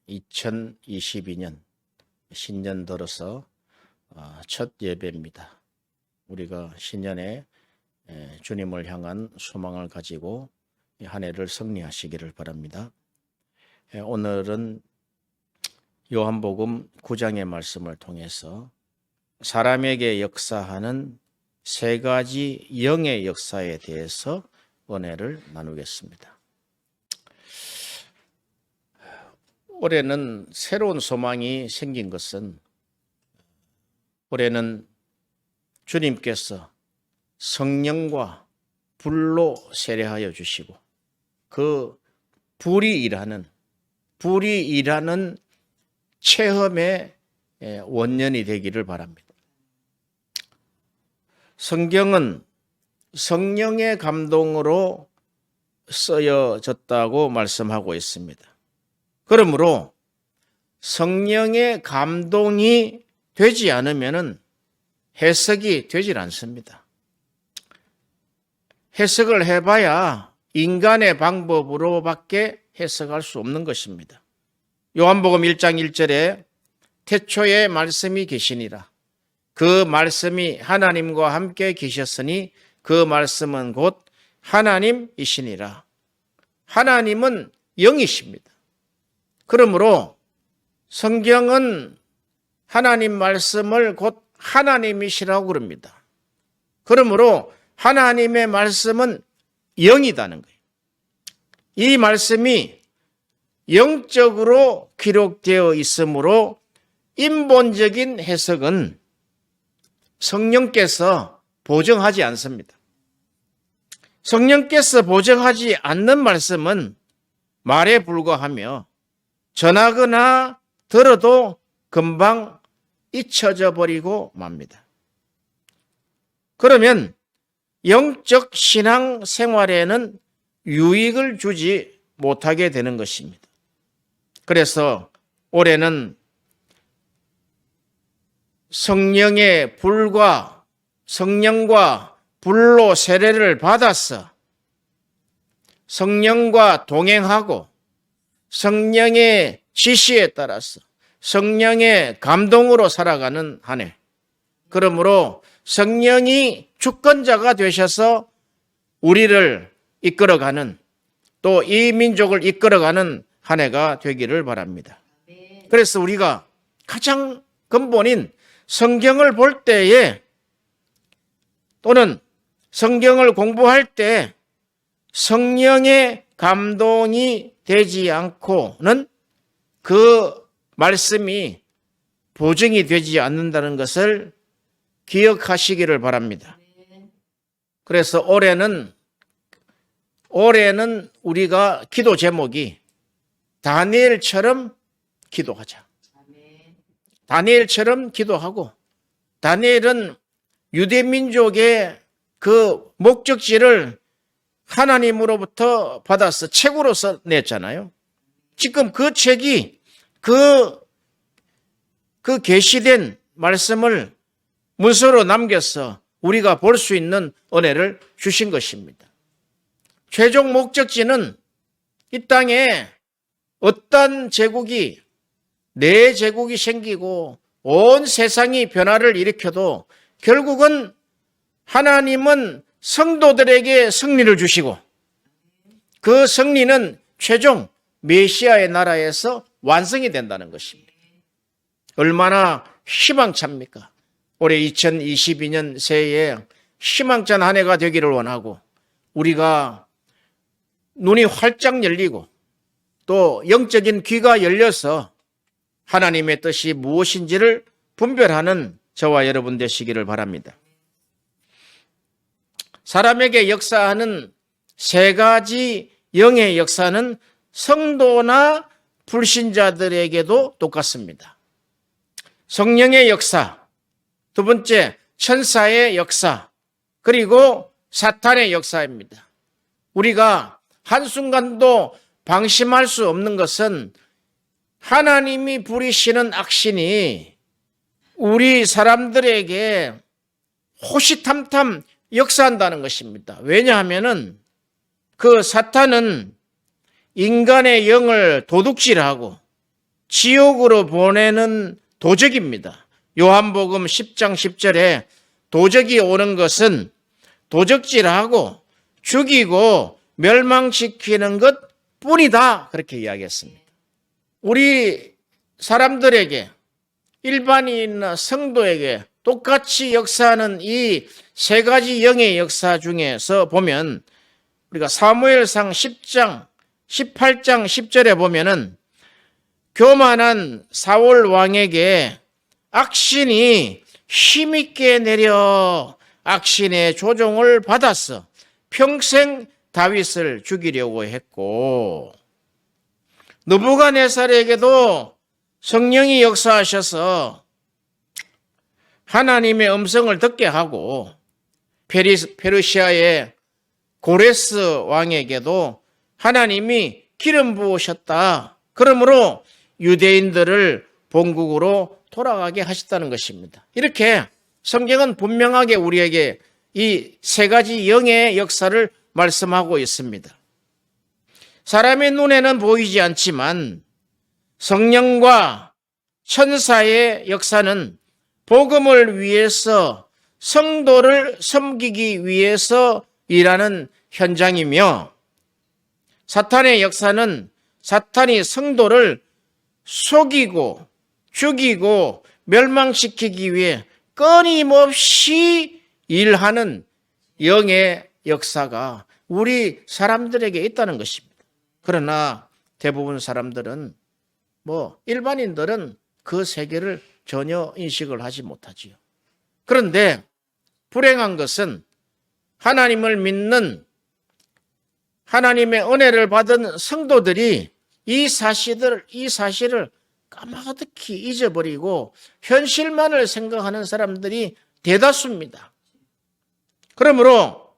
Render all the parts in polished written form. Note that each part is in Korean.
2022년 신년 들어서 첫 예배입니다. 우리가 신년에 주님을 향한 소망을 가지고 한 해를 승리하시기를 바랍니다. 오늘은 요한복음 9장의 말씀을 통해서 사람에게 역사하는 세 가지 영의 역사에 대해서 은혜를 나누겠습니다. 올해는 새로운 소망이 생긴 것은 올해는 주님께서 성령과 불로 세례하여 주시고 그 불이 일하는 체험의 원년이 되기를 바랍니다. 성경은 성령의 감동으로 쓰여졌다고 말씀하고 있습니다. 그러므로 성령의 감동이 되지 않으면 해석이 되질 않습니다. 해석을 해봐야 인간의 방법으로밖에 해석할 수 없는 것입니다. 요한복음 1장 1절에 태초에 말씀이 계시니라. 그 말씀이 하나님과 함께 계셨으니 그 말씀은 곧 하나님이시니라. 하나님은 영이십니다. 그러므로 성경은 하나님 말씀을 곧 하나님이시라고 그럽니다. 그러므로 하나님의 말씀은 영이다는 거예요. 이 말씀이 영적으로 기록되어 있으므로 인본적인 해석은 성령께서 보정하지 않습니다. 성령께서 보정하지 않는 말씀은 말에 불과하며 전하거나 들어도 금방 잊혀져 버리고 맙니다. 그러면 영적 신앙 생활에는 유익을 주지 못하게 되는 것입니다. 그래서 올해는 성령과 불로 세례를 받아서 성령과 동행하고 성령의 지시에 따라서 성령의 감동으로 살아가는 한 해. 그러므로 성령이 주권자가 되셔서 우리를 이끌어가는 또 이 민족을 이끌어가는 한 해가 되기를 바랍니다. 그래서 우리가 가장 근본인 성경을 볼 때에 또는 성경을 공부할 때 성령의 감동이 되지 않고는 그 말씀이 보증이 되지 않는다는 것을 기억하시기를 바랍니다. 그래서 올해는 우리가 기도 제목이 다니엘처럼 기도하자. 다니엘처럼 기도하고, 다니엘은 유대민족의 그 목적지를 하나님으로부터 받아서 책으로 써냈잖아요. 지금 그 책이 그 계시된 말씀을 문서로 남겨서 우리가 볼 수 있는 은혜를 주신 것입니다. 최종 목적지는 이 땅에 어떤 제국이 내 제국이 생기고 온 세상이 변화를 일으켜도 결국은 하나님은 성도들에게 승리를 주시고 그 승리는 최종 메시아의 나라에서 완성이 된다는 것입니다. 얼마나 희망찹니까? 올해 2022년 새해에 희망찬 한 해가 되기를 원하고 우리가 눈이 활짝 열리고 또 영적인 귀가 열려서 하나님의 뜻이 무엇인지를 분별하는 저와 여러분 되시기를 바랍니다. 사람에게 역사하는 세 가지 영의 역사는 성도나 불신자들에게도 똑같습니다. 성령의 역사, 두 번째 천사의 역사, 그리고 사탄의 역사입니다. 우리가 한순간도 방심할 수 없는 것은 하나님이 부리시는 악신이 우리 사람들에게 호시탐탐 역사한다는 것입니다. 왜냐하면은 그 사탄은 인간의 영을 도둑질하고 지옥으로 보내는 도적입니다. 요한복음 10장 10절에 도적이 오는 것은 도적질하고 죽이고 멸망시키는 것 뿐이다, 그렇게 이야기했습니다. 우리 사람들에게, 일반인이나 성도에게 똑같이 역사하는 이 세 가지 영의 역사 중에서 보면 우리가 사무엘상 10장 18장 10절에 보면은 교만한 사울 왕에게 악신이 힘있게 내려 악신의 조종을 받았어 평생 다윗을 죽이려고 했고, 느부갓네살에게도 성령이 역사하셔서 하나님의 음성을 듣게 하고, 페르시아의 고레스 왕에게도 하나님이 기름 부으셨다. 그러므로 유대인들을 본국으로 돌아가게 하셨다는 것입니다. 이렇게 성경은 분명하게 우리에게 이 세 가지 영의 역사를 말씀하고 있습니다. 사람의 눈에는 보이지 않지만 성령과 천사의 역사는 복음을 위해서, 성도를 섬기기 위해서 일하는 현장이며, 사탄의 역사는 사탄이 성도를 속이고 죽이고 멸망시키기 위해 끊임없이 일하는 영의 역사가 우리 사람들에게 있다는 것입니다. 그러나 대부분 사람들은, 일반인들은 그 세계를 전혀 인식을 하지 못하지요. 그런데 불행한 것은 하나님을 믿는, 하나님의 은혜를 받은 성도들이 이 사실을 까마득히 잊어버리고 현실만을 생각하는 사람들이 대다수입니다. 그러므로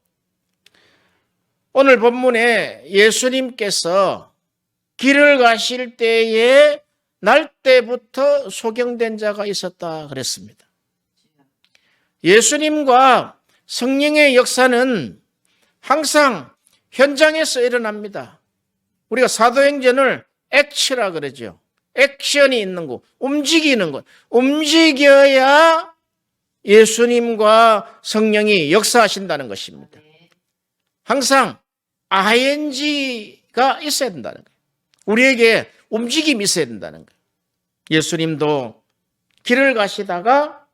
오늘 본문에 예수님께서 길을 가실 때에 날 때부터 소경된 자가 있었다 그랬습니다. 예수님과 성령의 역사는 항상 현장에서 일어납니다. 우리가 사도행전을 액츠라 그러죠. 액션이 있는 곳, 움직이는 곳. 움직여야 예수님과 성령이 역사하신다는 것입니다. 항상 ing가 있어야 된다는 거예요. 우리에게 움직임이 있어야 된다는 거예요. 예수님도 길을 가시다가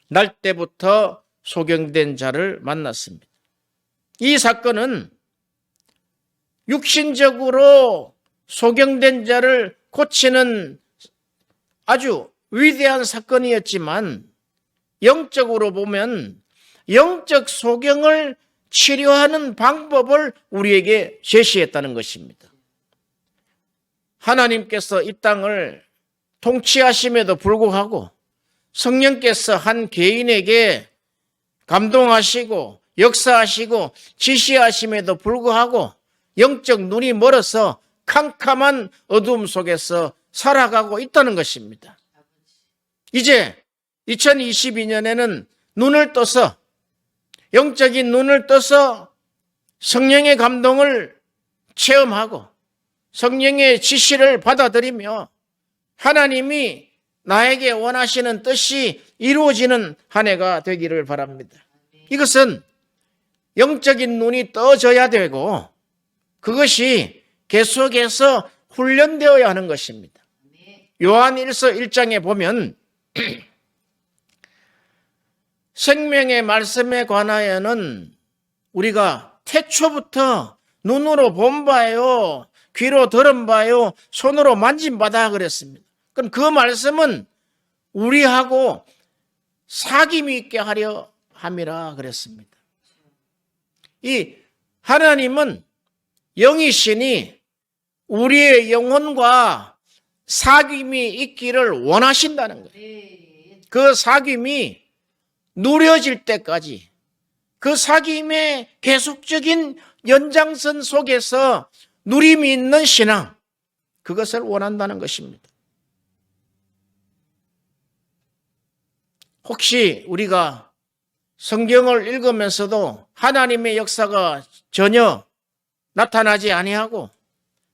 날 때부터 소경된 자를 만났습니다. 이 사건은 육신적으로 소경된 자를 고치는 아주 위대한 사건이었지만, 영적으로 보면 영적 소경을 치료하는 방법을 우리에게 제시했다는 것입니다. 하나님께서 이 땅을 통치하심에도 불구하고 성령께서 한 개인에게 감동하시고 역사하시고 지시하심에도 불구하고 영적 눈이 멀어서 캄캄한 어두움 속에서 살아가고 있다는 것입니다. 이제 2022년에는 눈을 떠서, 영적인 눈을 떠서 성령의 감동을 체험하고 성령의 지시를 받아들이며 하나님이 나에게 원하시는 뜻이 이루어지는 한 해가 되기를 바랍니다. 이것은 영적인 눈이 떠져야 되고 그것이 계속해서 훈련되어야 하는 것입니다. 요한일서 1장에 보면 생명의 말씀에 관하여는 우리가 태초부터 눈으로 본 바요, 귀로 들은 바요, 손으로 만진 바다 그랬습니다. 그럼 그 말씀은 우리하고 사귐이 있게 하려 함이라 그랬습니다. 이 하나님은 영이시니 우리의 영혼과 사귐이 있기를 원하신다는 거예요. 그 사귐이 누려질 때까지, 그 사귐의 계속적인 연장선 속에서 누림이 있는 신앙, 그것을 원한다는 것입니다. 혹시 우리가 성경을 읽으면서도 하나님의 역사가 전혀 나타나지 아니하고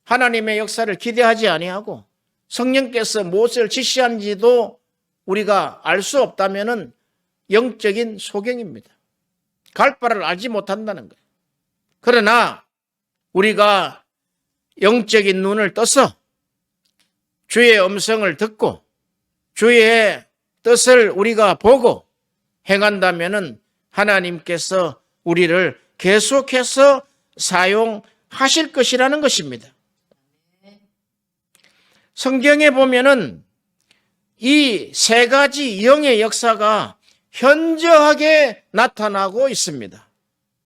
하나님의 역사를 기대하지 아니하고 성령께서 무엇을 지시하는지도 우리가 알 수 없다면은 영적인 소경입니다. 갈 바를 알지 못한다는 거예요. 그러나 우리가 영적인 눈을 떠서 주의 음성을 듣고 주의 뜻을 우리가 보고 행한다면은 하나님께서 우리를 계속해서 사용하실 것이라는 것입니다. 성경에 보면은 이 세 가지 영의 역사가 현저하게 나타나고 있습니다.